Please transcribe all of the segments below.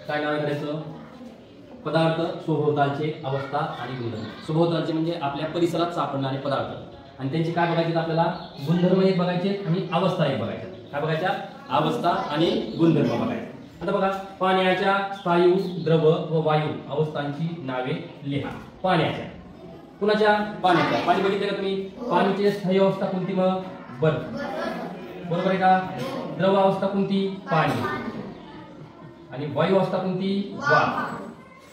काय नाव आहे त्याचं? पदार्थ, सभोवतालचे अवस्था आणि गुणधर्म. सभोवतालचे म्हणजे आपल्या परिसरात सापडणारे पदार्थ आणि त्यांची काय बघायचे आपल्याला? गुणधर्म एक बघायचे आणि अवस्था एक बघायच्या. काय बघायच्या? अवस्था आणि गुणधर्म बघायचे. आता बघा, पाण्याच्या स्थायू, द्रव व वायू अवस्थांची नावे लिहा. पाण्याच्या, कुणाच्या? पाण्याच्या. पाणी बघितलं का तुम्ही? पाण्याची स्थायू अवस्था कोणती? मग बर्फ, बरोबर आहे का? द्रव अवस्था कोणती? पाणी. आणि वायू अवस्था कोणती? वाफ.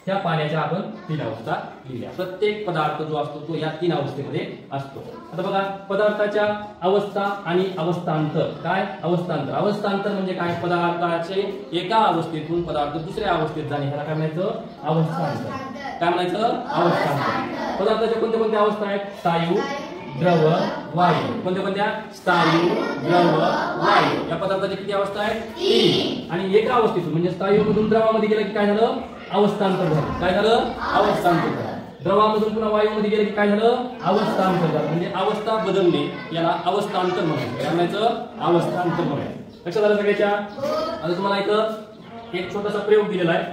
त्या पाण्याच्या आपण 3 अवस्था लिहिल्या. प्रत्येक पदार्थ जो असतो तो या 3 अवस्थेमध्ये असतो. आता बघा, पदार्थाच्या अवस्था आणि अवस्थांतर. काय? अवस्थांतर. अवस्थांतर म्हणजे काय? पदार्थाचे एका अवस्थेतून पदार्थ दुसऱ्या अवस्थेत जाणे, ह्याला काय म्हणायचं? अवस्थांतर. काय म्हणायचं? अवस्थांतर. पदार्थाच्या कोणत्या कोणत्या अवस्था आहेत? स्थायू, द्रव, वायू. कोणत्या कोणत्या? स्थायू, द्रव, वायू. या पदार्थाच्या किती अवस्था आहेत? 3. आणि एका अवस्थेतून म्हणजे स्थायूमधून द्रवामध्ये गेलं की काय झालं? अवस्थांतर झालं. काय झालं? अवस्थांतर झालं. द्रवामधून पुन्हा वायूमध्ये गेलं की काय झालं? अवस्थांतर झालं. म्हणजे अवस्था बदलणे याला अवस्थांतर म्हणायचं. काय म्हणायचं? अवस्थांतर म्हणायचं. लक्षात आलं सगळ्याच्या? आता तुम्हाला इथं एक छोटासा प्रयोग दिलेला आहे,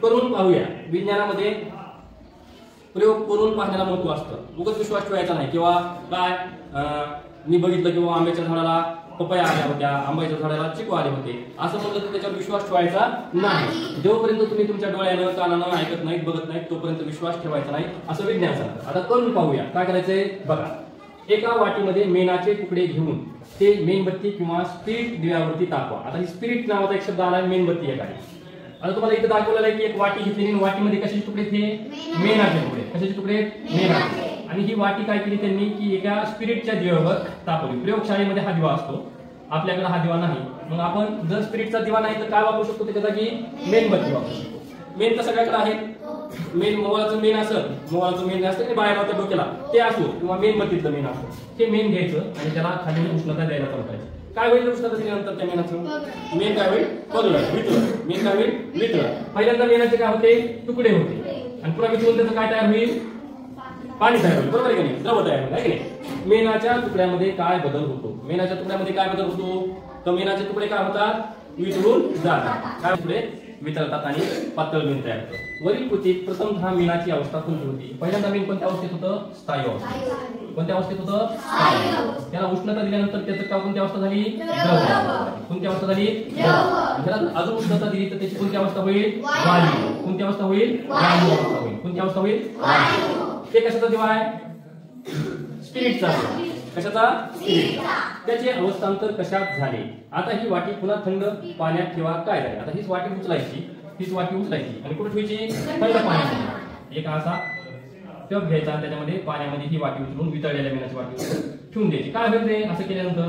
करून पाहूया. विज्ञानामध्ये प्रयोग करून पाहण्याला महत्व असतं. उगाच विश्वास ठेवायचा नाही किंवा काय मी बघितलं किंवा आंब्याच्या झाडाला पपया आल्या होत्या, आंब्याच्या झाडाला चिकू आले होते असं म्हणलं तर त्याच्यावर विश्वास ठेवायचा नाही. जोपर्यंत तुम्ही तुमच्या डोळ्यानं, कानानं ऐकत नाहीत, बघत नाहीत, तोपर्यंत विश्वास ठेवायचा नाही असं विज्ञान सांगतं. आता करून पाहूया. काय करायचंय बघा, एका वाटीमध्ये मेणाचे तुकडे घेऊन ते मेणबत्ती किंवा स्पिरिट दिव्यावरती तापवा. आता ही स्पिरिट नावाचा एक शब्द आला, मेणबत्ती एक आहे. आता तुम्हाला इथे दाखवलेलं आहे की एक वाटी घेतली आणि वाटीमध्ये कशाचे तुकडे थे? मेणाचे तुकडे. कशाचे तुकडे? मेणाचे. आणि ही वाटी काय केली त्यांनी की एका स्पिरिटच्या दिव्यावर तापवली. प्रयोगशाळेमध्ये हा दिवा असतो, आपल्याकडे हा दिवा नाही. मग आपण जर स्पिरिटचा दिवा नाही तर काय वापरू शकतो? त्याच्या जागी मेणबत्ती वापरू शकतो. मेण तर सगळ्याकडे आहे. मेण मोबाईलचं मेण असतं, मोबाईलचं मेण असतं की बाहेर होत्या डोक्याला ते असो किंवा मेणबत्तीतलं मेण असो, हे मेण घ्यायचं आणि त्याला खाली उष्णता द्यायला चालू करायचं. काय होईल उष्णता दिल्यानंतर त्या मेणाचं? मेण काय होईल? पगळं, वितळं. मेण काय होईल? वितळं. पहिल्यांदा मेणाचे काय होते? तुकडे होते आणि पुन्हा वितळून त्याचं काय तयार होईल? पाणी तयार होईल. बरोबर आहे की नाही? द्रव तयार होईल, आहे की नाही? मेणाच्या तुकड्यामध्ये काय बदल होतो? मेणाच्या तुकड्यामध्ये काय बदल होतो? तर मेणाचे तुकडे काय होतात? वितळून जातात. काय तुकडे? वितळतात आणि पातळ मेण तयार होतं. वरील कृतीत प्रथमतः मेणाची अवस्था कोणती होती? पहिल्यांदा मेण कोणत्या अवस्थेत होतं? स्थायू अवस्थेत. कोणत्या अवस्थेत होतं? स्थायू. त्याला उष्णता दिल्यानंतर त्याचं काय कोणती अवस्था झाली? द्रव. कोणती अवस्था झाली? द्रव. त्याला अजून उष्णता दिली तर त्याची कोणती अवस्था होईल? वायू. कोणती अवस्था होईल? वायू अवस्था होईल. कोणती अवस्था होईल? वायू. ते कशाचा दिवा आहे? स्पिरिटचा. कशाचा? स्पिरिटचा. त्याचे अवस्थांतर कशात झाले? आता ही वाटी पुन्हा थंड पाण्यात ठेवा. काय झाले? आता हीच वाटी उचलायची, हीच वाटी उचलायची आणि कुठे ठेवायची? थंड पाण्यात. एक असा टब घ्यायचा, त्याच्यामध्ये पाण्यामध्ये ही वाटी उचलून वितळलेल्या मेणाची वाटी ठेवून द्यायची. काय होईल रे असं केल्यानंतर?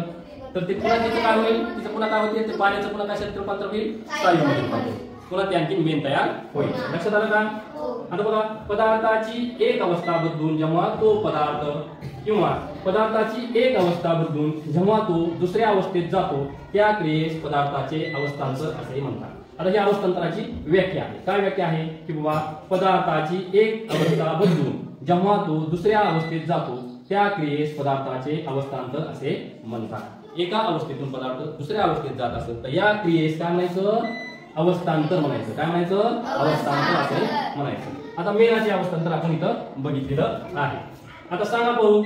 तर ते पुन्हा त्याचं काय होईल? तिचं पुन्हा काय होते? ते पाण्याचं पुन्हा कशात रूपांतर होईल? स्थायूमध्ये रूपांतर. पुन्हा ते आणखी मेण तयार होईल. लक्षात आलं का? आता बघा, पदार्थाची एक अवस्था बदलून जेव्हा तो पदार्थ किंवा पदार्थाची एक अवस्था बदलून जेव्हा तो दुसऱ्या अवस्थेत जातो त्या क्रियेस पदार्थाचे अवस्थांतर असे म्हणतात. आता ही अवस्थांतराची व्याख्या आहे. काय व्याख्या आहे? की बाबा पदार्थाची एक अवस्था बदलून जेव्हा तो दुसऱ्या अवस्थेत जातो त्या क्रियेस पदार्थाचे अवस्थांतर असे म्हणतात. एका अवस्थेतून पदार्थ दुसऱ्या अवस्थेत जात असेल तर या क्रियेस काय म्हणायचं? अवस्थांतर म्हणायचं. काय म्हणायचं? अवस्थांतर असे म्हणायचं. आता मेणाचे अवस्थांतर आपण इथं बघितलेलं आहे. आता सांगा पाहू,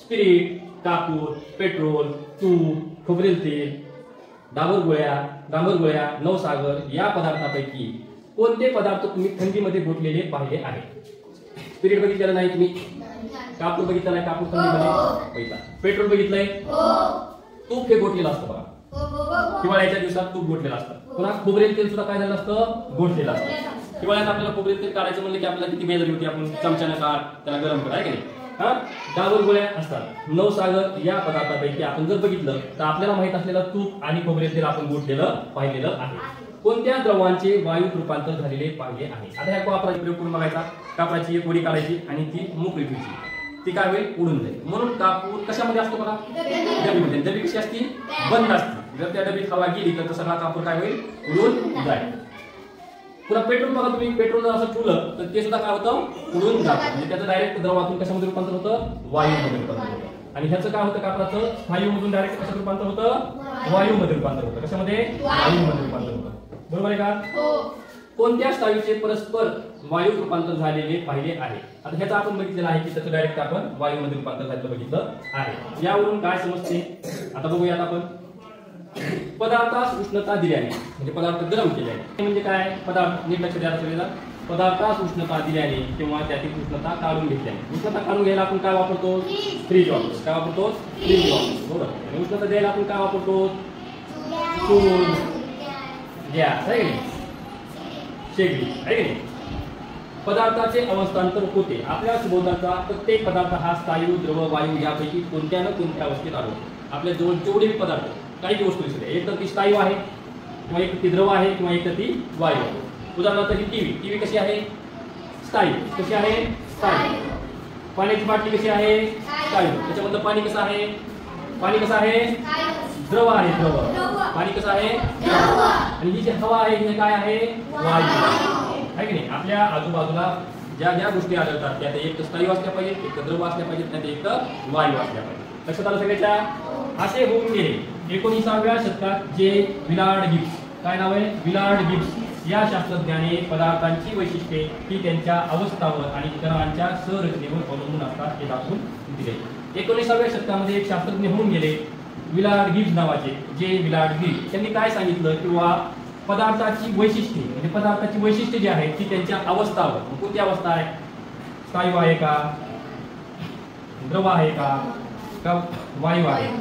स्पिरिट, कापूर, पेट्रोल, तूप, खोबरेल तेल, डांबर गोळ्या, नवसागर या पदार्थापैकी कोणते पदार्थ तुम्ही थंडीमध्ये घोटलेले पाहिले आहेत? स्पिरिट बघितलेलं नाही तुम्ही? कापूर बघितला नाही? कापूर थंडीमध्ये बघितला. पेट्रोल बघितलंय? तूप हे घोटलेलं असतं बघा. हिवाळ्याच्या दिवसात तूप घोटलेलं असतं. पुन्हा खोबरेल तेल सुद्धा काय झालं असतं? घोटलेलं असतं. हिवाळ्यात आपल्याला खोबरेल तेल काढायचं म्हणलं की आपल्याला किती बेजारी होती, आपण चमच्यानं काढ, त्याला गरम करा, आहे की नाही? डांबर गोळ्या असतात. नवसागर या पदार्थापैकी आपण जर बघितलं तर आपल्याला माहित असलेलं तूप आणि खोबरेल तेल आपण घोटलेलं पाहिलेलं आहे. कोणत्या द्रवांचे वायूत रूपांतर झालेले पाहिले आहे? आता ह्या कापराचा प्रयोग करून बघायचा. कापराची एक वडी काढायची आणि ती मोकळी ठेवायची, ती काय होईल? उडून जाईल. म्हणून कापूर कशामध्ये असतो बघा? डबीमध्ये. डबी कशी असती? बंद असते. जर त्या डबीत हवा गेली तर सगळा कापूर काय होईल? उडून जाईल. पुन्हा पेट्रोल बघा तुम्ही, पेट्रोल जर असं ठेवलं तर ते सुद्धा काय होतं? उडून जातं. म्हणजे त्याचं डायरेक्ट द्रवातून कशामध्ये रूपांतर होतं? वायूमध्ये रूपांतर होतं. आणि ह्याचं काय होतं कापडाचं स्थायूमधून डायरेक्ट कशात रूपांतर होतं वायूमध्ये रूपांतर होतं कशामध्ये वायूमध्ये रूपांतर होतं बरोबर आहे का कोणत्या स्थायूचे परस्पर वायू रूपांतर झालेले पाहिले आहे आता ह्याचं आपण बघितलेलं आहे की त्याचं डायरेक्ट आपण वायूमध्ये रूपांतर झालेलं बघितलं आहे यावरून काय समजते आता बघूयात आपण पदार्थास उष्णता दिल्याने म्हणजे पदार्थ गरम केल्याने म्हणजे काय पदार्थ नीट लक्ष द्यायला सगळ्यांना पदार्थास उष्णता दिल्याने किंवा त्यातील उष्णता काढून घेतल्याने उष्णता काढून घ्यायला आपण काय वापरतो फ्रीज वापरतो काय वापरतो फ्रीज वापरतो बरोबर आणि उष्णता द्यायला आपण काय वापरतो चूल गॅस आहे की नाही शेगडी आहे की नाही पदार्थाचे अवस्थांतर होते आपल्या सभोवतालचा प्रत्येक पदार्थ हा स्थायू द्रव वायू यापैकी कोणत्या न कोणत्या अवस्थेत आढळतो आपल्या जवळ जेवढे पदार्थ काही गोष्टी दिसते एक तर ती स्थायू आहे किंवा एक ती द्रव आहे किंवा एक तर ती वायू आहे उदाहरणार्थ ही टीव्ही कशी आहे स्थायू कशी आहे स्थायू पाण्याची बाटली कशी आहे स्थायू त्याच्यामधलं पाणी कसं आहे द्रव आहे द्रव पाणी कसं आहे द्रव आणि ही जी हवा आहे ही काय आहे वायू आहे की नाही आपल्या आजूबाजूला ज्या ज्या गोष्टी आढळतात त्यात एक तर स्थायू असल्या पाहिजेत एक तर द्रव असल्या पाहिजेत त्यात एक तर वायू असल्या पाहिजेत लक्षात आलं सगळ्याच्या असे होऊन गेले 19व्या शतकात जे विलार्ड गिब्स काय नाव आहे विलार्ड गिब्स या शास्त्रज्ञाने पदार्थांची वैशिष्ट्ये ही त्यांच्या अवस्थावर आणि कणांच्या संरचनेवर अवलंबून असतात हे दाखवून दिले 19व्या शतकामध्ये एक शास्त्रज्ञ होऊन गेले विलार्ड गिब्स नावाचे जे विलार्ड गिब्स त्यांनी काय सांगितलं किंवा पदार्थाची वैशिष्ट्ये म्हणजे पदार्थाची वैशिष्ट्ये जी आहेत ती त्यांच्या अवस्थावर कोणती अवस्था आहे स्थायू आहे का द्रव आहे का वायू आहे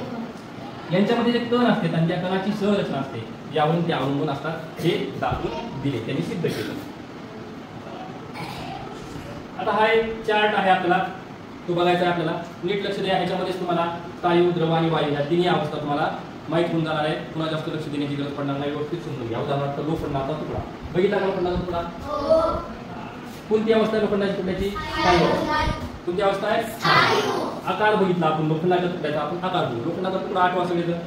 यांच्यामध्ये जे कण असते आणि त्या कणाची संरचना असते यावरून ते अवलंबून असतात हे दाखवून दिले त्यांनी सिद्ध केलं आता हा एक चार्ट आहे आपल्याला तो बघायचा आहे आपल्याला नीट लक्ष द्या ह्याच्यामध्येच तुम्हाला स्थायू द्रव आणि वायू या तिन्ही अवस्था तुम्हाला माहित होऊन जाणार आहे पुन्हा जास्त लक्ष देण्याची गरज पडणार नाही व्यवस्थित समजून घ्या उदाहरणार्थ लोखंडाचा तुकडा बघितला का लोखंडाचा तुकडा कोणती अवस्था आहे लोखंडाच्या तुकड्याची कोणती अवस्था आहे आकार बघितला आपण लोखंडाच्या तुकड्याचा आपण आकार बघू लोखंडाचा तुकडा आठवा सगळं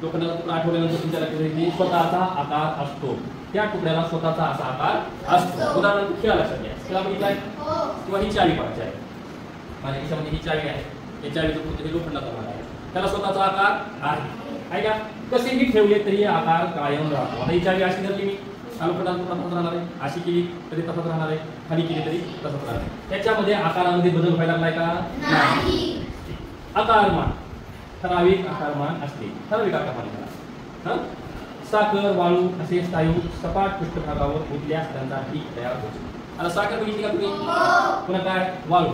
लोखंडाचा तुकडा आठवल्यानंतर तुमच्या लक्षात येईल स्वतःचा आकार असतो त्या तुकड्याला स्वतःचा असा आकार असतो उदाहरणार्थ खेळा लक्षात घ्या खेळा बघितलाय किंवा ही चावी पाहायची आहे माझ्या खिशामध्ये ही चावी आहे या चावीचं हे लोखंडाचा भाग आहे त्याला स्वतःचा आकार आहे का कसेही ठेवले तरी आकार कायम राहतो आता ही चावी अशी धरली मी लोखंडाचा तसाच राहणार आहे अशी केली तरी तसाच राहणार आहे खाली केली तरी तसाच राहणार आहे त्याच्यामध्ये आकारामध्ये बदल व्हायला लागलाय का नाही आकारमान ठराविक आकारमान असते ठराविक आकारमान साखर वाळू असे स्थायू सपाट पृष्ठभागावर उठल्यास त्यांचा ढीग तयार होतो आता साखर बघितली का तुम्ही पुन्हा काय वाळू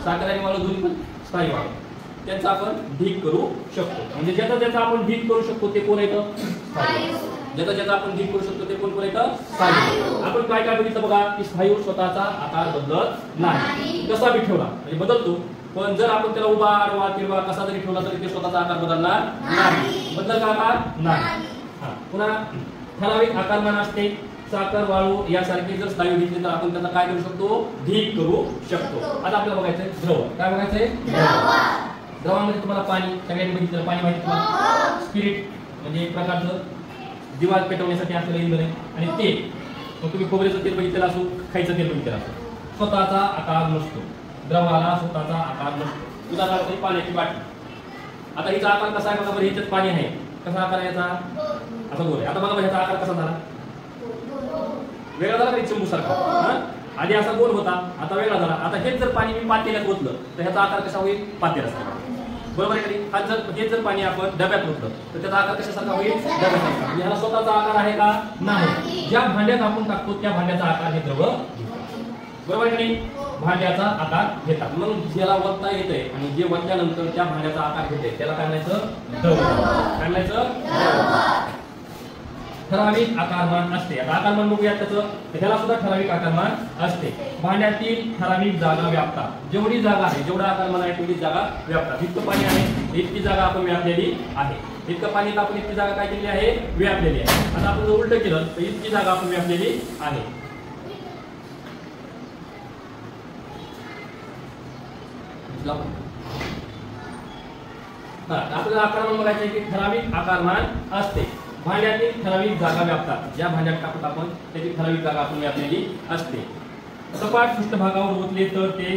साखर आणि वाळू दोन्ही पण स्थायू आहे त्यांचा आपण ढीग करू शकतो म्हणजे ज्याचा आपण ढीग करू शकतो ते कोण येतं स्थायू ज्याचा आपण ढीग करू शकतो ते कोण येतं स्थायू आपण काय काय बघितलं बघा की स्थायू स्वतःचा आकार बदलत नाही कसा बी ठेवला म्हणजे बदलतो पण जर आपण त्याला उभा आडवा किंवा कसा जरी ठेवला तरी ते स्वतःचा आकार बदलणार नाही बदल का आकार नाही पुन्हा ठराविक आकारमान असते साखर वाळू यासारखे जर स्थायू घेतले तर आपण त्यांना काय करू शकतो ढीग करू शकतो आता आपल्याला बघायचंय द्रव काय बघायचंय द्रवामध्ये तुम्हाला पाणी सगळ्यांनी बघितलं पाणी माहिती तुम्हाला स्पिरिट म्हणजे एक प्रकारचं दिवा पेटवण्यासाठी असलेलं इंधन आहे आणि तेल मग तुम्ही खोबऱ्याचं तेल बघितलेलं असो खायचं तेल बघितलेलं असो स्वतःचा आकार नसतो द्रवाला स्वतःचा आकार नसतो उदाहरणार्थ पाण्याची बाटली आता हिचा आकार कसा आहे बघा बरं ह्याच्यात पाणी आहे कसा आकार याचा असं बोल आता बघा ह्याचा आकार कसा झाला वेगळा झाला का चिंबू सारखा आधी असा गोल होता आता वेगळा झाला आता हेच जर पाणी मी पातेल्यात ओतलं तर ह्याचा आकार कसा होईल पातेल्यासारखा बरोबर आहे का हा जर हे जर पाणी आपण डब्यात ओतलं तर त्याचा आकार कशासारखा होईल डब्यासारखा म्हणजे ह्याला स्वतःचा आकार आहे का नाही ज्या भांड्यात आपण टाकतो त्या भांड्याचा आकार हे द्रव बरोबर आहे का नाही भांड्याचा आकार घेतात मग ज्याला वत्ता येते आणि जे वत्ल्यानंतर त्या भांड्याचा आकार घेते त्याला काय म्हणायचं द्रव काय म्हणायचं ठराविक आकारमान असते आता आकारमान बघूया त्याचं त्याला सुद्धा ठराविक आकारमान असते भांड्यातील ठराविक जागा व्यापतात जेवढी जागा आहे जेवढा आकारमान आहे तेवढी जागा व्यापतात इतकं पाणी आहे इतकी जागा आपण व्यापलेली आहे इतकं पाणी आपण इतकी जागा काय केली आहे व्यापलेली आहे आता आपण जर उलट केलं तर इतकी जागा आपण व्यापलेली आहे आपल्याला आकारमान बघायचं आहे की ठराविक आकारमान असते भांड्यातील ठराविक जागा व्यापतात ज्या भांड्यात टाकत आपण त्याची ठराविक जागा आपण व्यापलेली असते सपाट पृष्ठभागावर ओतले तर ते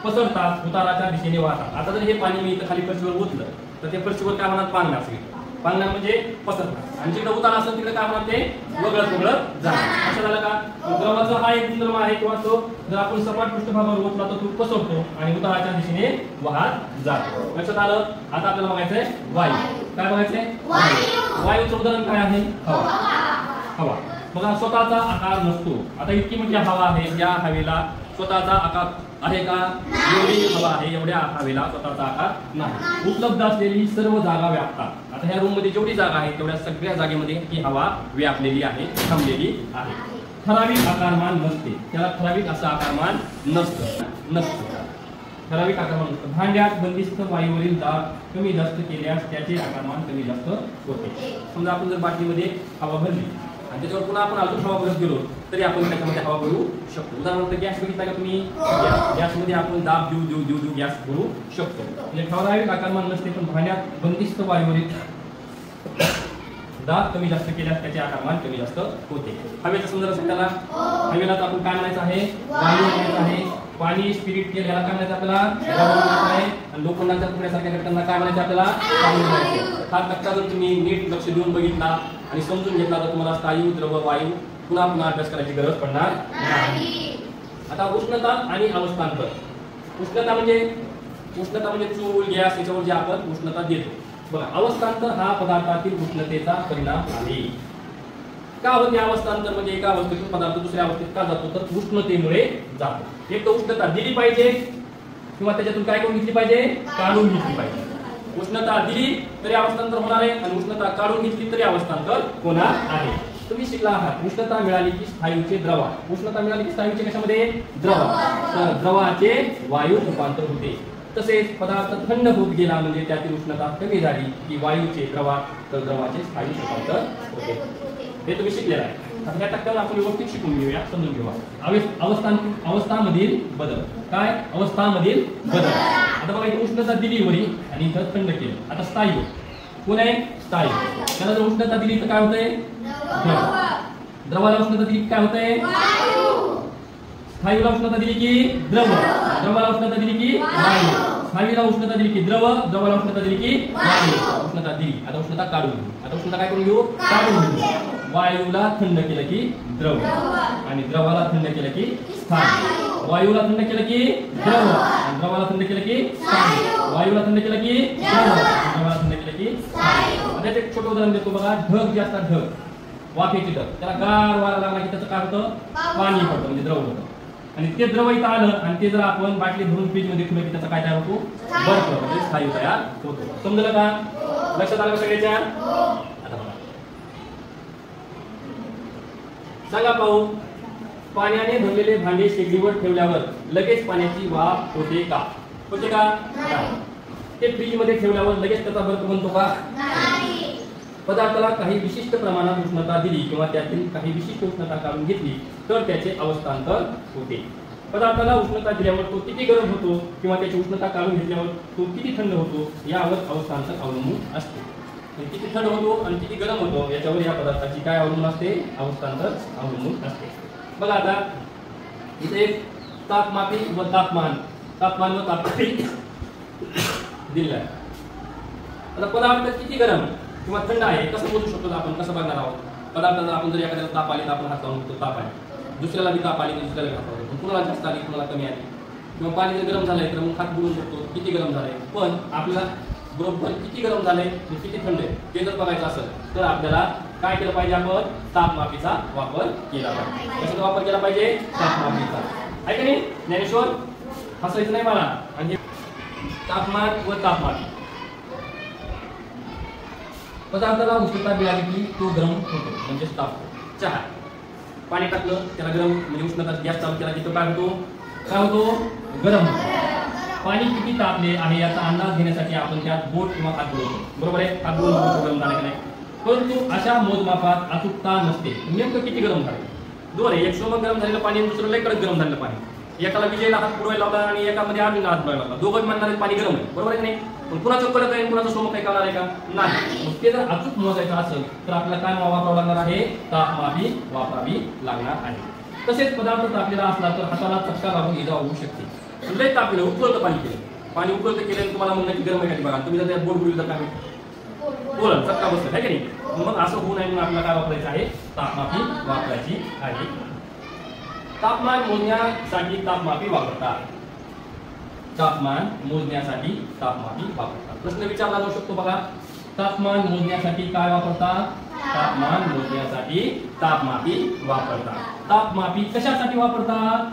पसरतात, उताराच्या दिशेने वाहतात. आता जर हे पाणी मी इथं खाली फरशीवर ओतलं तर ते फरशीवर काय होणार, पांगणार असेल. पांगणार म्हणजे पसरतात. आणि जिकडे उतार असेल तिकडे काय होणार, ते वगळत जाणार. असं झालं का. द्रवाचा हा एक गुणधर्म आहे किंवा तो जर आपण सपाट पृष्ठभागावर ओतला तर तो पसरतो आणि उताराच्या दिशेने वाहत जातो. लक्षात आलं. आता आपल्याला बघायचंय वायू. काय बघायचंय, वायूचं उदाहरण काय आहे, हवा. बघा स्वतःचा आकार नसतो. आता इतकी म्हणजे हवा आहे, या हवेला स्वतःचा आकार आहे का, एवढी हवा आहे एवढ्या हवेला स्वतःचा आकार नाही. उपलब्ध असलेली सर्व जागा व्यापतात. आता ह्या रूम मध्ये जेवढी जागा आहे तेवढ्या सगळ्या जागेमध्ये ही हवा व्यापलेली आहे, थांबलेली आहे. ठराविक आकारमान नसते, त्याला ठराविक असं आकारमान नसतं. ठराविक आकारमान नसतं. भांड्यात बंदिस्त वायूवरील दाब कमी जास्त केल्यास त्याचे आकारमान कमी जास्त होते. समजा आपण जर बाटलीमध्ये हवा भरली आणि त्याच्यावर पुन्हा आपण अजून हवा भरत गेलो तरी आपण त्याच्यामध्ये हवा भरू शकतो. उदाहरणार्थ गॅस बघितला का तुम्ही, गॅसमध्ये आपण दाब देऊ गॅस भरू शकतो. म्हणजे ठराविक आकारमान नसते, पण भांड्यात बंदिस्त वायूवरील दाब कमी जास्त केल्यास त्याचे आकारमान कमी जास्त होते. हवेचा संदर्भ सांगायला, हवेला तर आपण काय म्हणायचं आहे, वायू म्हणायचं आहे. पाणी, स्पिरिट तेल याला काय म्हणायचं आपल्याला, म्हणायचं आहे. आणि लोखंडाच्या तुकड्यासारख्या घटकांना काय म्हणायचं आपल्याला, पाणी म्हणायचं. हा तक्ता जर तुम्ही नीट लक्ष देऊन बघितला आणि समजून घेतला तर तुम्हाला स्थायू, द्रव, वायू पुन्हा अभ्यास करायची गरज पडणार नाही. आता उष्णता आणि अवस्थांतर. उष्णता म्हणजे चूल, गॅस याच्यावर जे आपण उष्णता देतो. बघा, अवस्थांतर हा पदार्थातील उष्णतेचा परिणाम आहे. का होते अवस्थांतर, म्हणजे एका अवस्थेतून पदार्थ दुसऱ्या अवस्थेत का जातो, तर उष्णतेमुळे जातो. एक तर उष्णता दिली पाहिजे किंवा त्याच्यातून काय करून घेतली पाहिजे, काढून घेतली पाहिजे. उष्णता दिली तरी अवस्थांतर होणार आहे आणि उष्णता काढून घेतली तरी अवस्थांतर होणार आहे. तुम्ही शिकला आहात, उष्णता मिळाली की स्थायूचे द्रवा, उष्णता मिळाली की स्थायूचे कशामध्ये, द्रव, तर द्रवाचे वायू रूपांतर होते. तसेच पदार्थ थंड होत गेला म्हणजे त्यातील उष्णता कमी झाली की वायूचे द्रवात, तर द्रवाचे स्थायू रूपांतर होते. हे तुम्ही शिकलेलं आहे. आता या टप्प्यावर आपण व्यवस्थित शिकून घेऊया, समजून घेऊया. अवस्थांमधील बदल. काय, अवस्थांमधील बदल. आता बघा, इथे उष्णता दिली वरी आणि इथं थंड केलं. आता स्थायू कोण आहे, स्थायू. त्याला जर उष्णता दिली तर काय होतंय, द्रव. द्रवाला उष्णता दिली काय होतंय, स्थायूला उष्णता दिली की द्रव, द्रवाला उष्णता दिली की वायू, स्थायूला उष्णता दिली की द्रव, द्रवाला उष्णता दिली की वायू. उष्णता दिली, आता उष्णता काढून घेऊ. आता उष्णता काय करून घेऊ, काढून घेऊ. वायूला थंड केलं की द्रव आणि द्रवाला थंड केलं की स्थायू. वायूला थंड केलं की द्रव आणि द्रवाला थंड केलं की स्थायू. वायूला थंड केलं की द्रव आणि द्रवाला थंड केलं की स्थायू. आता एक छोटं उदाहरण देतो बघा. ढग जे असतात, ढग, वाफेचे ढग, त्याला गार वारा लागला की त्याचं काय होतं, पाणी पडतं, म्हणजे द्रव होतं. आणि ते द्रव इथं आलं आणि ते जर आपण बाटली भरून फ्रीज मध्ये ठेवलं की त्याचा काय तयार होतो, बर्फ, म्हणजे स्थायू तयार होतो. समजलं का, लक्षात आलं सगळ्याच्या. आता बघा, सांगा पाहू, पाण्याने भरलेले भांडे शेगडीवर ठेवल्यावर लगेच पाण्याची वाफ होते का, होते का, ते फ्रीज मध्ये ठेवल्यावर लगेच त्याचा बर्फ बनतो का. पदार्थाला काही विशिष्ट प्रमाणात उष्णता दिली किंवा त्यातील काही विशिष्ट उष्णता काढून घेतली तर त्याचे अवस्थांतर होते. पदार्थाला उष्णता दिल्यावर तो किती गरम होतो किंवा त्याची उष्णता काढून घेतल्यावर तो किती थंड होतो यावर अवस्थांतर अवलंबून असते. किती थंड होतो आणि किती गरम होतो याच्यावर या पदार्थाची काय अवलंबून असते, अवस्थांतर अवलंबून असते. बघा, आता इथे तापमापी व तापमान व तापमापी दिलं आहे. आता पदार्थ किती गरम किंवा थंड आहे कसं मोजू शकतो आपण, कसं बघणार आहोत. पदार्थाला आपण जर एखाद्याला ताप आली तर आपण हात लावून बघतो, ताप आहे. दुसऱ्याला बी ताप आली तर दुसऱ्याला हात लावतो, कुणाला जास्त आली कुणाला कमी आली. किंवा पाणी जर गरम झालंय तर मग हात बोलू शकतो किती गरम झालंय. पण आपल्याला बरोबर किती गरम झालंय किती थंड आहे ते जर बघायचं असेल तर आपल्याला काय केलं पाहिजे, आपण तापमापीचा वापर केला पाहिजे. कशाचा वापर केला पाहिजे, तापमापीचा. आहे का नाही ज्ञानेश्वर, हसायचं नाही मला. म्हणजे तापमान व तापमापी. पदार्थाला उष्णता मिळाली की तो गरम होतो म्हणजे तापतो. चहा, पाणी टाकलं त्याला गरम म्हणजे उष्णता, गॅस चालू केला की तो काय होतो, गरम होतो. पाणी किती तापले आहे याचा अंदाज घेण्यासाठी आपण त्यात बोट किंवा हात बुडवतो, बरोबर आहे. हात बुडवून गरम झाले की नाही. परंतु अशा मोजमापात अचूकता नसते. नेमकं किती गरम झाले, दोन आहे. एक सोबत गरम झालेलं पाणी आणि दुसरं लय कडक गरम झालेलं पाणी. एकाला विजयला हात बुडवायला लावला आणि एकामध्ये अर्जुनला हात बुडवायला लावला. दोघं म्हणणारे पाणी गरम आहे, बरोबर आहे की नाही. पण कुणाचं कडक आहे कुणाचं सोमक आहे कळणार आहे का, नाही. मग ते जर अचूक मोजायचं असेल तर आपल्याला काय वापरावं लागणार आहे, तापमापी वापरावी लागणार आहे. तसेच पदार्थ तापलेला असला तर हाताला चटका लागून इजा होऊ शकते. लय ताप केलं, उकळतं पाणी केलं, पाणी उकळतं केलं तुम्हाला म्हणलं की गरम आहे बघा, तुम्ही जर त्यात बोट बुडली तर काय बोला चटका बसला आहे की नाही. मग असं होऊ नये म्हणून आपल्याला काय वापरायचं आहे, तापमापी वापरायची आहे. तापमान मोजण्यासाठी तापमापी वापरतात. तापमान मोजण्यासाठी तापमापी वापरतात. प्रश्न विचारला जाऊ शकतो बघा, तापमान मोजण्यासाठी काय वापरतात? तापमान मोजण्यासाठी तापमापी वापरतात. तापमापी कशासाठी वापरतात?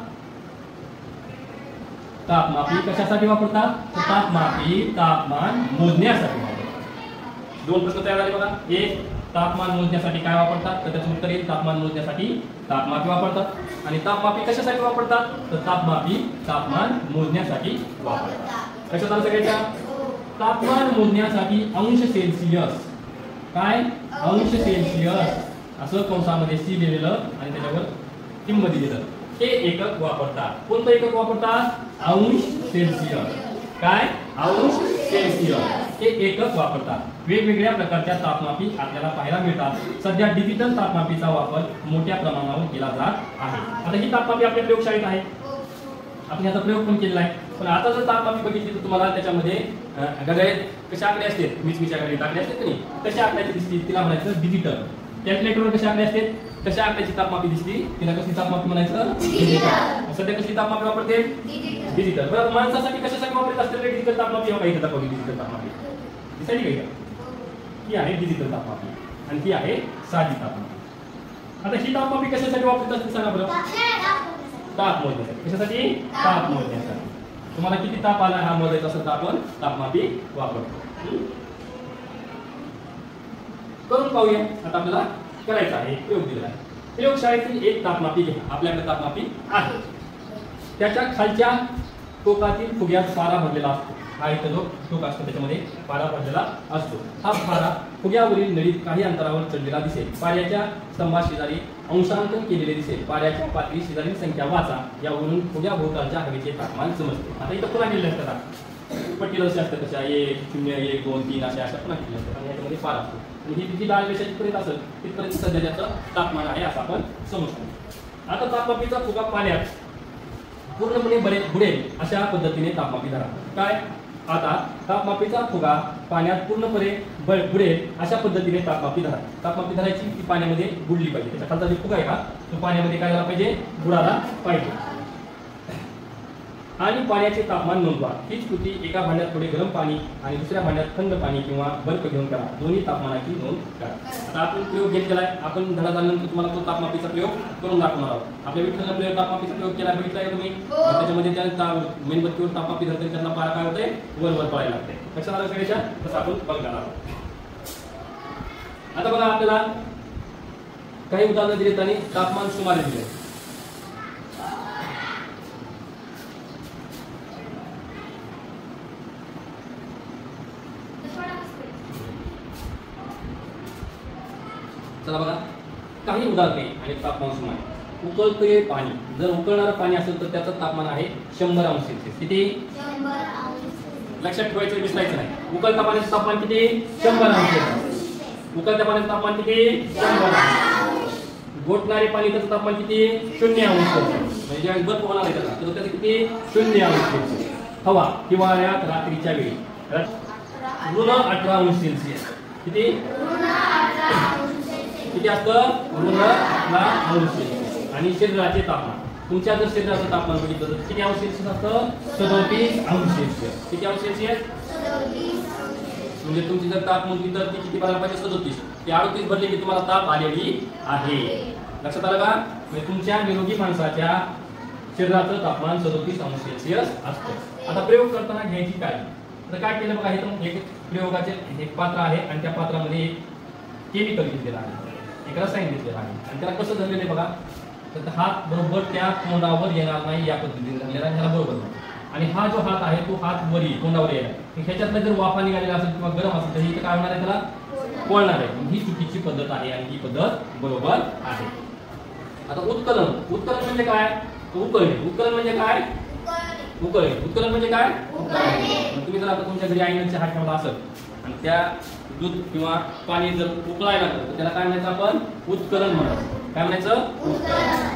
तापमापी कशासाठी वापरतात? तापमापी तापमान मोजण्यासाठी वापरतात. दोन प्रश्न तयार झाले बघा. एक, तापमान मोजण्यासाठी काय वापरतात? तर त्याचं उत्तर येईल तापमान मोजण्यासाठी तापमापी वापरतात. आणि तापमापी कशासाठी वापरतात? तर तापमापी तापमान मोजण्यासाठी वापरतात. कशात आलं सगळ्याच्या? तापमान मोजण्यासाठी अंश सेल्सिअस, काय अंश सेल्सिअस असं कंसामध्ये सी लिहिलेलं आणि त्याच्यावर किंमत दिलेलं हे एकक वापरतात. कोणतं एकक वापरतात? अंश सेल्सिअस. काय? अंश सेल्सिअस हे एकक वापरतात. वेगवेगळ्या प्रकारच्या तापमापी आपल्याला पाहायला मिळतात. सध्या डिजिटल तापमापीचा वापर मोठ्या प्रमाणावर केला जात आहे. आता ही तापमापी आपल्या प्रयोगशाळेत आहे, आपण याचा प्रयोग पण केलेला आहे. पण आता जर तापमापी बघितली तर तुम्हाला त्याच्यामध्ये गडे कशा आकडे असते, मिचमिच्या गडे आकडे असतात की नाही, कशा आकड्याची दिसते तिला म्हणायचं डिजिटल. कॅल्क्युलेटरवर कशा आकडे असते, कशा आकड्याची तापमापी दिसते तिला कसली तापमापी म्हणायचं? डिजिटल. सध्या कसली तापमापी वापरते? डिजिटल. बरं, माणसासाठी कशासाठी वापरत असते डिजिटल तापमापी? हो, काही दाखवली डिजिटल तापमापी दिसायची काही का? ही आहे डिजिटल तापमापी आणि ही आहे साधी तापमापी. आता ही तापमापी कशासाठी वापरत असते सांगा बरं? ताप मोजण्यासाठी. कशासाठी? ताप मोजण्यासाठी. तुम्हाला किती ताप आला हा मोजायचा असेल तर आपण तापमापी वापरतो. करून पाहूया. आता आपल्याला करायचा आहे प्रयोग दिलेला आहे. प्रयोगशाळेतील एक तापमापी घ्या. आपल्याकडे तापमापी आहे, त्याच्या खालच्या टोकातील फुग्यात पारा भरलेला असतो. हा इथं जो टोक असतो त्याच्यामध्ये पारा भरलेला असतो. हा पारा फुग्यावरील नळीत काही अंतरावर चढलेला दिसेल. पाऱ्याच्या स्तंभा शेजारी अंशांकन केलेले दिसेल. पाऱ्याच्या पातळी शेजारी संख्या वाचा. यावरून फुग्या भोवतालच्या हवेचे तापमान समजते. आता इथं पुन्हा केलेले असतात पट्टी रस्ते असतात तशा 1, 0, 1, 2, 3 अशा पुन्हा केलेले असतात आणि याच्यामध्ये पारा असतो. आणि ही जी लाल रेषा जिथपर्यंत असेल तिथपर्यंत सध्या त्याचं तापमान आहे असं आपण समजतो. आता तापमापीचा फुगा पाण्यात पूर्णपणे बुडेल अशा पद्धतीने तापमापी धरा. काय? आता तापमापीचा फुगा पाण्यात पूर्णपणे बुडेल अशा पद्धतीने तापमापी धरा. तापमापी धरायची ती पाण्यामध्ये बुडली पाहिजे. त्याच्या खालचा जो फुगा आहे का तो पाण्यामध्ये काय झाला पाहिजे? बुडाला पाहिजे. आणि पाण्याचे तापमान नोंदवा. हीच कृती एका भांड्यात थोडे गरम पाणी आणि दुसऱ्या भांड्यात थंड पाणी किंवा बर्फ घेऊन करा. दोन्ही तापमानाची नोंद करा. आता आपण प्रयोग घेतलेला आहे. आपण धडा झाल्यानंतर तुम्हाला तो तापमापीचा प्रयोग करून दाखवणार आहोत. आपल्या विठ्ठलने प्रयोग तापमापीचा प्रयोग केला, बघितला आहे तुम्ही? त्याच्यामध्ये त्या मेणबत्तीवर तापमापी धरते त्यांना पारा काय होते? वर पडायला लागते. लक्षात आलं सगळ्याच्या? तसं आपण बघणार आहोत. आता बघा, आपल्याला काही उदाहरणं दिलेत आणि तापमान सुमारे दिले. चला बघा, काही उदाहरणे आणि तापमान सुमारे. उकळते पाणी. जर उकळणारं पाणी असेल तर त्याचं तापमान आहे 100 अंश सेल्सिअस. किती? 100 अंश. लक्षात ठेवायचं, विसरायचं नाही. उकळत्या पाण्याचं तापमान किती? 100 अंश सेल्सिअस. उकळत्या पाण्याचं तापमान किती? 100 अंश. गोठणारे पाणी त्याचं तापमान किती? 0 अंश सेल्सिअस. म्हणजे ज्यावेळी बर्फ होणार आहे त्याचा तर त्याचं किती? 0 अंश सेल्सिअस. हवा हिवाळ्यात रात्रीच्या वेळी ऋण 18 अंश सेल्सिअस. किती? किती असतं? ऋण 18 अंश सेल्सिअस. आणि शरीराचे तापमान, तुमच्या जर शरीराचं तापमान बघितलं तर किती अंश सेल्सिअस असतं? 37 अंश सेल्सिअस. किती अंश सेल्सिअस? 37. म्हणजे तुमची जर ताप मोजली तर ती किती भरायला पाहिजे? 37. ती 38 भरली की तुम्हाला ताप आलेली आहे. लक्षात आलं का? म्हणजे तुमच्या निरोगी माणसाच्या शरीराचं तापमान 37 अंश सेल्सिअस असतं. आता प्रयोग करताना घ्यायची काय? आता काय केलं बघा, इथं एक प्रयोगाचे एक पात्र आहे आणि त्या पात्रामध्ये एक केमिकल घेतलेलं आहे, एक रसायन घेतलेलं आहे आणि त्याला कसं धरलेलं आहे बघा. तर हात बरोबर त्या तोंडावर येणार नाही या पद्धतीने धरलेला आहे, ह्याला बरोबर नाही. आणि हा जो हात आहे तो हात वरी तोंडावर येणार. ह्याच्यातला जर वाफा निघालेला असेल किंवा गरम असेल तर इथं काय होणार आहे? त्याला पोळणार आहे. ही चुकीची पद्धत आहे आणि ही पद्धत बरोबर आहे. आता उत्कलन. उत्कलन म्हणजे काय? उकळणे. उत्कलन म्हणजे काय? उकळणे. उत्कलन म्हणजे काय? तुम्ही जर आता तुमच्या घरी आईने चहा ठेवला असेल आणि त्या दूध किंवा पाणी जर उकळायला लागलं तर त्याला काय म्हणायचं आपण? उत्कलन म्हणायचं. काय म्हणायचं?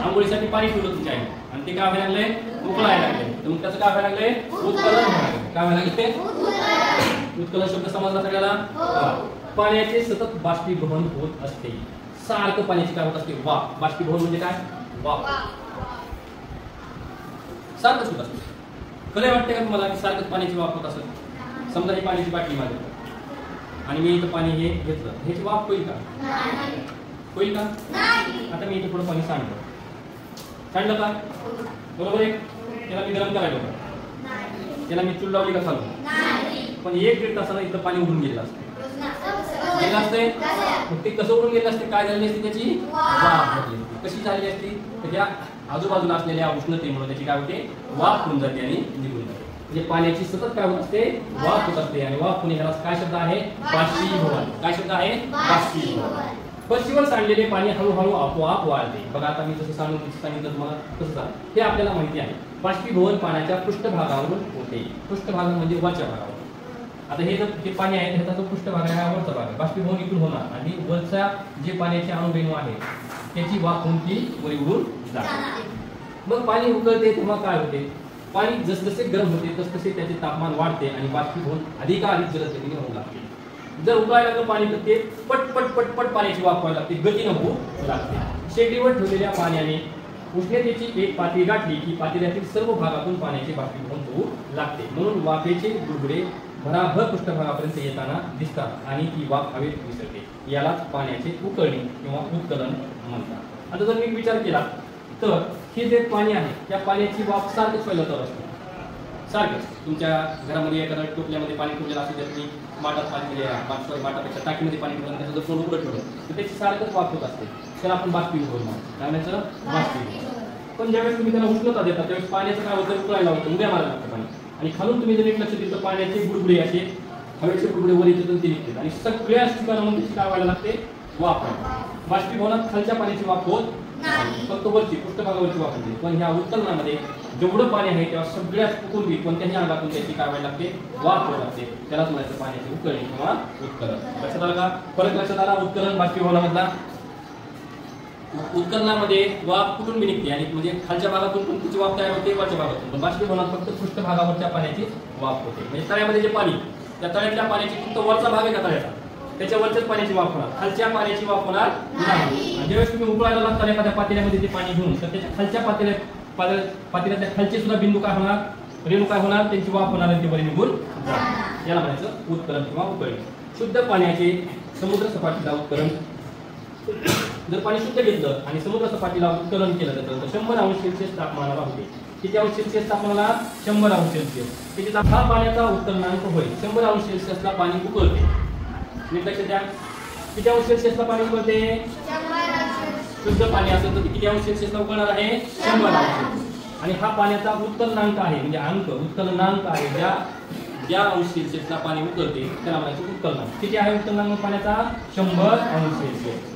आंघोळीसाठी पाणी ठेवलं तुमच्या आईने आणि ते काय व्हायला लागले? उकळायला लागले. तर मग त्याचं काय व्हायला लागले? उत्कलन व्हायला लागले. काय व्हायला लागले? उत्कलन शब्द समजला सगळ्याला? पाण्याचे सतत बाष्पीभवन होत असते. सारखं पाण्याची काय होत असते? वाफ. बाष्पीभवन म्हणजे काय? वाफ. सारखंच होत असते. खरं वाटते का तुम्हाला की सारखंच पाण्याची वाफ होत असेल? समजा ही पाण्याची बाटली माझ्याकडे आणि मी इथं पाणी हे घेतलं, ह्याची वाफ होईल का? होईल का? आता मी इथे थोडं पाणी सांडलं का? बरोबर आहे. त्याला मी गरम करायला होतं, त्याला मी चूल लावली का चालू? पण 1-1.5 तासाला इथं पाणी उडून गेलं असतं. गेलं असते. मग ते कसं उडून गेलं असते? काय झाली असते? त्याची वाफ झाली असते. कशी झाली असती? त्याच्या आजूबाजूला असलेल्या उष्णतेमुळे त्याची काय होते? वाफ होऊन जाते आणि निघून जाते. म्हणजे पाण्याची सतत काय होत असते? वाफ होत असते. आणि वाफ होणे ह्याला काय शब्द आहे? बाष्पीभवन. काय शब्द आहे? बाष्पीभवन. फरशीवर सांडलेले पाणी हळूहळू आपोआप वाढते. बघा आता मी जसं सांगितलं तुम्हाला तसं झालं. हे आपल्याला माहिती आहे. बाष्पीभवन पाण्याच्या पृष्ठभागावरून होते. पृष्ठभाग म्हणजे वरच्या भागावर. आता हे जे पाणी आहे ह्याचा जो पृष्ठभाग आहे हा वरचा भाग आहे. बाष्पीभवन इथून होणार आणि वरच्या जे पाण्याचे अणुरेणू आहेत त्याची वाफ होऊन ती वर उडून जाते. मग पाणी उकळते तेव्हा काय होते? पाणी जसजसे गरम होते तसतसे त्याचे तापमान वाढते आणि बाष्पीभवन अधिकाधिक जलदगतीने होऊ लागते. जर उकळायला लागलं पाणी तर ते पटपट पटपट पाण्याची वाफ व्हायला लागते, गतीनं होऊ लागते. शेगडीवर ठेवलेल्या पाण्याने उष्णतेची एक पातळी गाठली की पातेल्यातील सर्व भागातून पाण्याचे बाष्पीभवन होऊ लागते. म्हणून वाफेचे बुडबुडे भराभर पृष्ठभागापर्यंत येताना दिसतात आणि ती वाफ हवेत विसरते. यालाच पाण्याचे उकळणे किंवा उत्कलन म्हणतात. आता जर मी विचार केला तर हे जे पाणी आहे त्या पाण्याची वाफ सारखंच फैलत असते. सारखंच तुमच्या घरामध्ये एखाद्या टोपल्यामध्ये पाणी ठेवलेलं असेल तर तुम्ही माठात पाणी दिले, माठापेक्षा टाकीमध्ये पाणी ठेवलं त्याचं जर तोंड उघडं ठेवलं तर त्याची सारखंच वाफ होत असते. त्याला आपण बाष्पीभवन म्हणतो. काय म्हणायचं? बाष्पीभवन. पण ज्यावेळेस तुम्ही त्याला उष्णता देता त्यावेळेस पाण्याचं काय होतं? उकळायला होतं, उड्या मारायला लागतं पाणी. आणि खालून तुम्ही जर एक लक्ष दिलं तर पाण्याचे बुडबुडे असे हवेचे बुडबुडे वर येतात ते निघतात आणि सगळ्याच ठिकाणाहून त्याची काय व्हायला लागते? वाफ आहे. बाष्पीभवनात खालच्या पाण्याची वाफ होत नाही, फक्त वरची पृष्ठभागावरची वाफ होते. पण ह्या उत्कलनामध्ये जेवढं पाणी आहे तेव्हा सगळ्याच कुटुंबी कोणत्याही अंगातून त्याची काय व्हायला लागते? वाफ होत लागते. त्यालाच म्हणायचं पाण्याची उकळणी किंवा उत्कलन. लक्षात आलं का? फरक लक्षात आला उत्कलन बाष्पीभवनामधला? उत्कलनामध्ये वाफ कुठून बी निघते आणि म्हणजे खालच्या भागातून पण तिची वाफ तयार होते, वरच्या भागातून. पण बाष्पीभवनात फक्त पृष्ठभागावरच्या पाण्याची वाफ होते. म्हणजे तळ्यामध्ये जे पाणी, त्या तळ्यातल्या पाण्याची फक्त वरचा भाग आहे का तळ्याचा, त्याच्या वरच्याच पाण्याची वाफ होणार, खालच्या पाण्याची वाफ होणार नाही. आणि ज्यावेळेस तुम्ही उकळायला लागता एखाद्या पातेल्यामध्ये ते पाणी घेऊन तर त्याच्या खालच्या पातेल्यातल्या खालचे सुद्धा बिंदू काय होणार? रेणू काय होणार? त्यांची वाफ होणार आणि ते वर निघून जाणार. याला म्हणायचं उत्कलन किंवा उकळणी. शुद्ध पाण्याचे समुद्र सपाटीला उत्कलन. जर पाणी शुद्ध घेतलं आणि समुद्र सपाटीला उत्कलन केलं जातं तर 100 अंश सेल्सिअस तापमानाला होते. किती अंश सेल्सिअस तापमानाला? 100 अंश सेल्सिअस. त्याचा हा पाण्याचा उत्कलनांक होईल. 100 अंश सेल्सिअसला पाणी उकळते. नीट लक्षात द्या. किती अंश सेल्सिअसला पाणी उकळते? शुद्ध पाणी असेल तर किती अंश सेल्सिअसला उकळणार आहे? 100 अंश. आणि हा पाण्याचा उत्कलनांक आहे म्हणजे अंक उत्कलनांक आहे. ज्या अंश सेल्सिअसला पाणी उकळते त्याला म्हणायचं उत्कलनांक. किती आहे उत्कलनांक पाण्याचा? 100 अंश सेल्सिअस.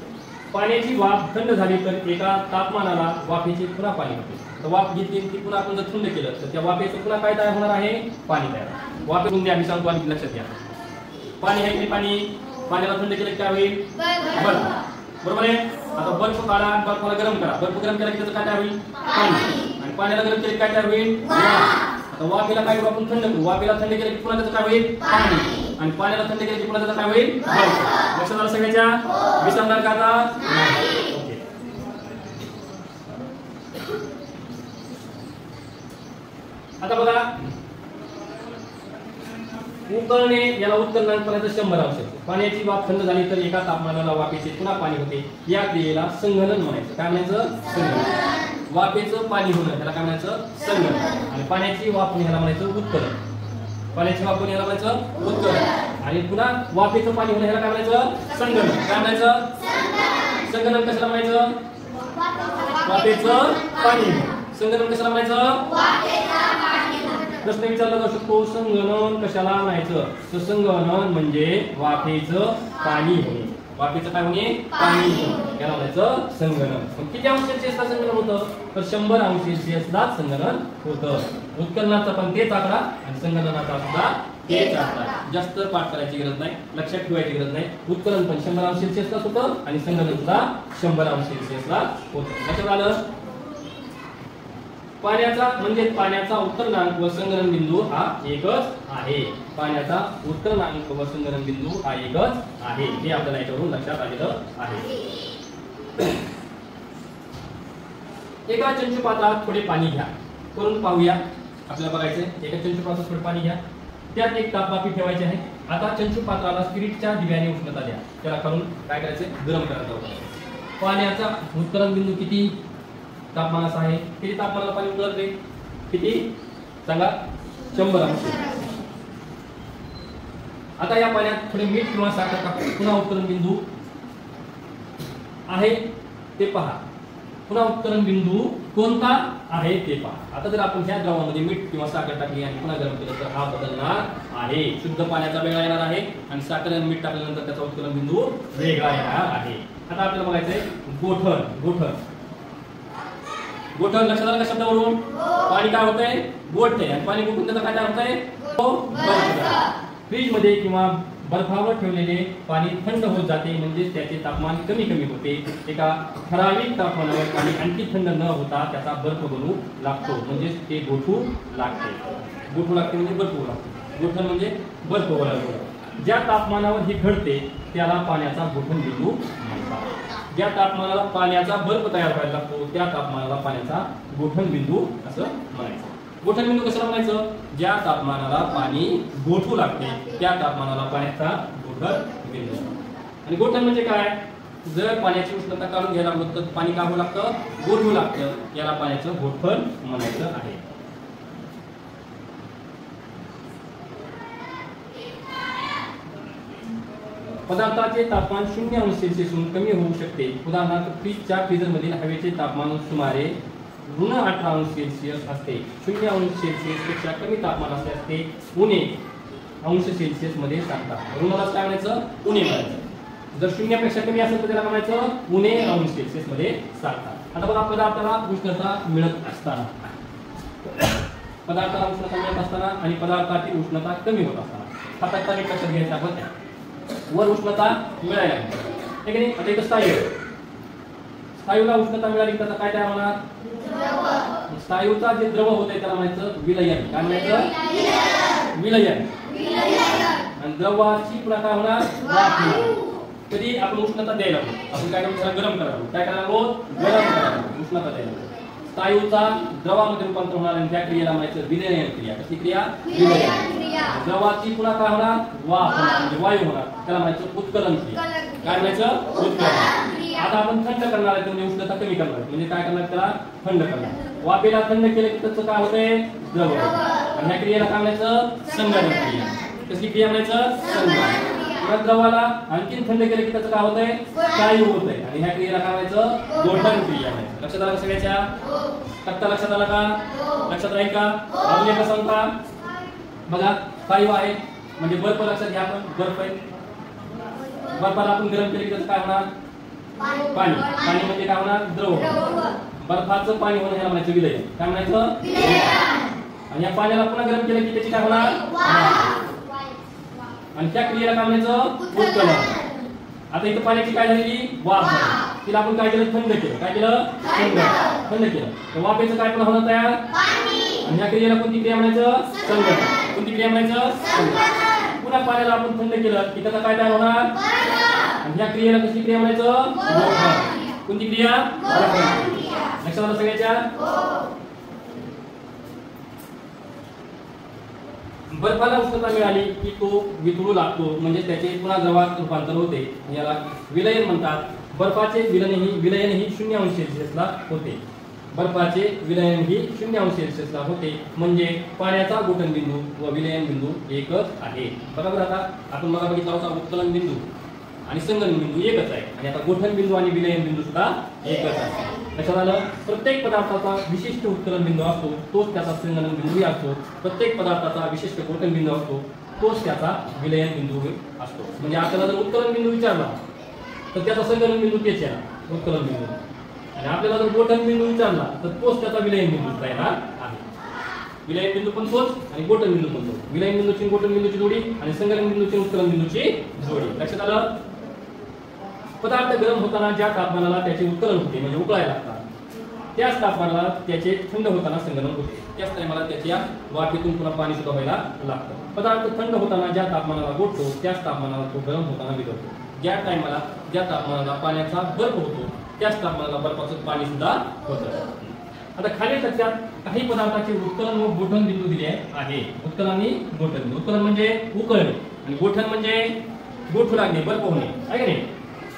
पाण्याची वाफ थंड झाली तर एका तापमानाला वाफेचे पुन्हा पाणी होते. तर वाफ घेतली ती पुन्हा आपण जर थंड केलं तर त्या वाफेचं पुन्हा काय तयार होणार आहे? पाणी तयार. वाफेतून द्या मी सांगतो आणि लक्षात घ्या. पाणी आहे की पाणी, पाण्याला थंड केलं काय होईल? बर्फ. बरोबर आहे. आता बर्फ काढा, बर्फाला गरम करा. बर्फ गरम केला की त्याचं काय तयार होईल? पाणी. आणि पाण्याला गरम केलं काय तयार होईल? आता वाफेला काय आपण थंड करू. वाफेला थंड केलं की पुन्हा त्याचं काय होईल? पाणी. आणि पाण्याला थंड केलं की पुन्हा त्याचं काय होईल? बर्फ. लक्षात आलं सगळ्याच्या? विसरणार का आता? ओके. आता बघा उकळणे याला उत्कलनांक पर्यंत 100 अंश. पाण्याची वाफ थंड झाली तर एका तापमानाला वाफेचे पुन्हा पाणी होते. या क्रियेला संघनन म्हणायचं. काय म्हणायचं? संघनन. वाफेचं पाणी होणं त्याला काय म्हणायचं? संघनन. आणि पाण्याची वाफ होणे याला म्हणायचं उत्कलन. पाण्याची वाफ होणे याला म्हणायचं उत्कलन. आणि पुन्हा वाफेचं पाणी होणं याला काय म्हणायचं? संघनन. काय म्हणायचं? संघनन कशाला म्हणायचं? वाफेचं पाणी. संघनन कशाला म्हणायचं? प्रश्न विचारला जाऊ शकतो संगणन कशाला म्हणायचं? तर संगणन म्हणजे वाफेचं पाणी होणे. वाफेचं काय होणे? पाणी होणे. याला म्हणायचं संगणन. पण किती अंश सेल्सिअसला संगणन होतं? तर 100 अंश सेल्सिअसला संगणन होतं. उत्कलनाचा पण तेच आकडा आणि संगणनाचा सुद्धा ते 4 तास. जास्त पाठ करायची गरज नाही, लक्षात ठेवायची गरज नाही. उत्कलन पण 100° ला होतं आणि संगणन सुद्धा 100° ला होतं. लक्षात आलं? पाण्याचा म्हणजे पाण्याचा उत्कलनांक व संगणन बिंदू हा एकच आहे. पाण्याचा उत्कलनांक व संगणन बिंदू हा एकच आहे, हे आपल्याला याच्यावरून लक्षात आलेलं आहे. एका चंचू पात्रात थोडे पाणी घ्या. करून पाहूया. आपल्याला बघायचंय एका चंचू पात्रात थोडे पाणी घ्या, त्यात एक तापवाफी ठेवायची आहे. आता चंचू पात्राला स्पिरिटच्या दिव्याने उष्णता द्या. त्याला खालून काय करायचंय? गरम करायचं होतं. पाण्याचा उत्कलन बिंदू किती तापमानाचा आहे? किती तापमानाला पाणी उकळते? किती सांगा? 100°. आता या पाण्यात थोडे मीठ किंवा साखर टाकून पुन्हा उत्कलन बिंदू आहे ते पहा. पुन्हा उत्कलन बिंदू कोणता आहे ते पहा. आता जर आपण ह्या द्रवामध्ये मीठ किंवा साखर टाकली आणि पुन्हा गरम केलं तर हा बदलणार आहे. शुद्ध पाण्याचा वेगळा येणार आहे आणि साखर आणि मीठ टाकल्यानंतर त्याचा उत्कलन बिंदू वेगळा येणार आहे. आता आपल्याला बघायचंय गोठण. गोठण गोठण लक्षात आलं का शब्दावरून? पाणी काय होतंय? गोठते आणि पाणी गोठून त्याचा काय तयार होतंय? फ्रीज मध्ये किंवा बर्फावर ठेवलेले पाणी थंड होत जाते, म्हणजे त्याचे तापमान कमी कमी होते. एका ठराविक तापमानावर पाणी आणखी थंड न होता त्याचा बर्फ बनू लागतो, म्हणजे ते गोठू लागते. गोठू लागते म्हणजे बर्फ होऊ लागतो. गोठण म्हणजे बर्फ होऊ लागतो. ज्या तापमानावर हे घडते त्याला पाण्याचा गोठण बिंदू म्हणतात. ज्या तापमानाला पाण्याचा बर्फ तयार व्हायला लागतो त्या तापमानाला पाण्याचा गोठण बिंदू असं म्हणायचं. गोठण बिंदू कशाला म्हणायचं? ज्या तापमानाला पाणी गोठू लागते त्या तापमानाला पाण्याचा गोठण बिंदू. आणि गोठण म्हणजे काय? जर पाण्याची उष्णता काढून घ्यायला लागलं तर पाणी काय होऊ लागतं? गोठू लागतं. याला पाण्याचं गोठण म्हणायचं आहे. पदार्थाचे तापमान 0°C कमी होऊ शकते. उदाहरणार्थ फ्रीजच्या फ्रीजरमधील हवेचे तापमान सुमारे -18°C असते. 0°C पेक्षा कमी तापमान असल्यास ते उणे अंश मध्ये सांगतात. ऋणाला काय म्हणायचं? उणे म्हणायचं. जर 0 पेक्षा कमी असेल तर त्याला म्हणायचं उणे अंश मध्ये सांगतात. आता बघा, पदार्थाला उष्णता मिळत असताना, पदार्थाला उष्णता मिळत असताना आणि पदार्थाची उष्णता कमी होत असताना आता काय लक्षात घ्यायचं आपण? वर उष्णता मिळायला आहे की नाही? आता इथं स्थायूला उष्णता मिळाली तर काय तयार होणार? स्थायूचा जे द्रव होत आहे त्याला म्हणायचं विलयन. काय म्हणायचं? विलयन. आणि द्रवाची पुन्हा काय होणार? वाफ. कधी आपण उष्णता द्यायला आपण काय करायचं? गरम करावं. काय करावं? गरम करावं. उष्णता द्यायला. स्थायूचा द्रवामध्ये रूपांतर होणार आणि त्या क्रियेला म्हणायचं विलयन क्रिया. कसली क्रिया? विलयन. द्रवाची पुन्हा काय होणार? वाफ म्हणजे वायू होणार. त्याला म्हणायचं उत्कलन क्रिया. काय म्हणायचं? उत्कलन. आता आपण थंड करणार आहे म्हणजे उष्णता कमी करणार म्हणजे काय करणार? त्याला थंड करणार. वाफेला थंड केलं की त्याचं काय होतंय? द्रव. आणि ह्या क्रियेला काय म्हणायचं? संगणन क्रिया. कसली क्रिया म्हणायचं? संगणन. या द्रवाला आणखीन थंड केलं की त्याचं काय होतंय? स्थायू होतंय. आणि ह्या क्रियेला काय म्हणायचं? गोठण क्रिया म्हणायचं. लक्षात आलं सगळ्याच्या? तक्ता लक्षात आला का? लक्षात राहील का? अजून एकदा सांगू का? बघा, स्थायू आहे म्हणजे बर्फ. लक्षात घ्या, आपण बर्फ आहे. बर्फाला आपण गरम केले की त्याचं काय होणार? पाणी. पाणी म्हणजे काय होणार? द्रव. बर्फाचं पाणी होणं ह्याला म्हणायचं विलयन. काय म्हणायचं? आणि या पाण्याला पुन्हा गरम केलं की त्याची काय होणार? आणि त्या क्रियेला काय म्हणायचं? उत्कलन. आता इथं पाण्याची काय झालेली? वाफ झाली. तिला आपण काय केलं? थंड केलं. काय केलं? थंड केलं. तर वाफेचं काय पुन्हा होणं तयार? आणि या क्रियेला कोणती क्रिया म्हणायचं? संगणन. कोणती क्रिया म्हणायचं? संगणन. पुन्हा पाण्याला आपण थंड केलं की त्याचा काय तयार होणार? आणि या क्रियेला कशी क्रिया म्हणायचं? कोणती क्रिया? लक्षात आलं सगळ्याच्या? बर्फाला उष्णता मिळाली की तो वितळू लागतो म्हणजे त्याचे पुन्हा द्रवात रूपांतर होते. याला विलयन म्हणतात. बर्फाचे विलयन ही 0°C ला होते. बर्फाचे विलयन ही 0°C ला होते म्हणजे पाण्याचा गोठण बिंदू व विलयन बिंदू एकच आहे. बरोबर. आता आपण मला बघितला होता उत्कलन बिंदू आणि संगणन बिंदू एकच आहे आणि आता गोठण बिंदू आणि विलयन बिंदू सुद्धा एकच आहे. लक्षात आलं? प्रत्येक पदार्थाचा विशिष्ट उत्कलन बिंदू असतो तोच त्याचा संगणन बिंदू असतो. प्रत्येक पदार्थाचा विशिष्ट गोठण बिंदू असतो तोच त्याचा विलयन बिंदू असतो. म्हणजे आपल्याला जर उत्कलन बिंदू विचारला तर त्याचा संगणन बिंदू तेच येणार, उत्कलन बिंदू. आणि आपल्याला जर गोठण बिंदू विचारला तर तोच त्याचा विलयन बिंदू येणार आहे. विलयन बिंदू पण तोच आणि गोठण बिंदू पण तोच. विलयन बिंदूची आणि गोठण बिंदूची जोडी आणि संकलन बिंदूची आणि उत्कलन बिंदूची जोडी. लक्षात आलं? पदार्थ गरम होताना ज्या तापमानाला त्याचे उत्कलन होते म्हणजे उकळायला लागतात, त्याच तापमानाला त्याचे थंड होताना संगलन होते. त्याच टायमाला त्याच्या वाफेतून पुन्हा पाणी सुद्धा व्हायला लागतं. पदार्थ थंड होताना ज्या तापमानाला गोठतो त्याच तापमानाला तो गरम होताना वितळतो. ज्या तापमानाला पाण्याचा बर्फ होतो त्याच तापमानाला बर्फाचं पाणी सुद्धा होतं. आता खालील तथ्यात काही पदार्थाचे उत्कलन व गोठण बिंदू दिले आहे. उत्कलन आणि गोठण बिंदू. उत्कलन म्हणजे उकळणे आणि गोठण म्हणजे गोठू लागणे, बर्फ होणे, आहे की नाही?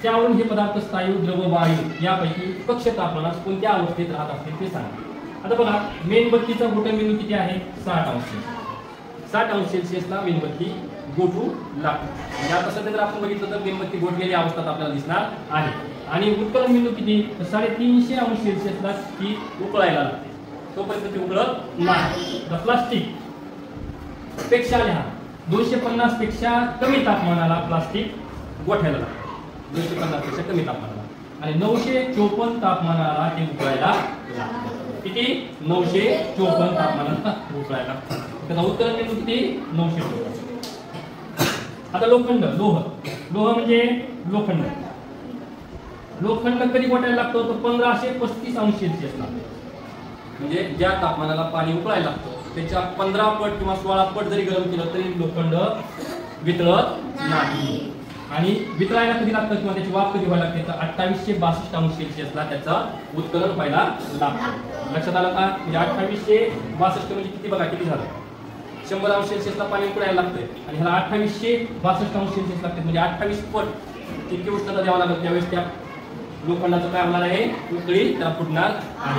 त्यावरून हे पदार्थ स्थायू, द्रव, वायू यापैकी कक्ष तापमानात कोणत्या अवस्थेत राहत असतील ते सांगा. आता बघा, मेणबत्तीचा गोठण बिंदू किती आहे? 60 अंश. 60 अंश सेल्सिअसला मेणबत्ती गोठू लागते. म्हणजे आता सध्या जर आपण बघितलं तर मेणबत्ती गोठलेली अवस्थेत आपल्याला दिसणार आहे. आणि उत्कलन बिंदू किती? 350 अंश सेल्सिअसला ती उकळायला लागते. तोपर्यंत ती उकळत नाही. प्लास्टिक पेक्षा लिहा, 250 पेक्षा कमी तापमानाला प्लास्टिक गोठ्याला लागते. 250 पेक्षा कमी तापमानाला आणि 954 तापमानाला ते उकळायला लागतं. किती? 954 तापमानाला उकळायला लागतं. त्याचा उत्कलन बिंदू किती? 954. आता लोखंड, लोह म्हणजे लोखंड. लोखंड कधी गोठ्याला लागतो? तर 1535 अंश सेल्सिअसला. म्हणजे ज्या तापमानाला पाणी उकळायला लागतं त्याच्या 15 पट किंवा 16 पट जरी गरम केलं तरी लोखंड वितळत नाही. आणि वितळायला कधी लागतं किंवा त्याची वाफ कधी व्हायला लागते? तर 2862 अंश सेल्सिअसला त्याचं उत्कलन व्हायला लागतं. लक्षात आलं का? म्हणजे 2862 म्हणजे किती? बघा किती झालं? 100 अंश सेल्सिअसला पाणी उकळायला लागतंय आणि ह्याला 2862 अंश सेल्सिअस लागते. म्हणजे 28 पट इतकी उष्णता द्यावं लागेल. त्यावेळेस त्या लोखंडाचं काय होणार आहे? उकळी त्याला फुटणार आहे.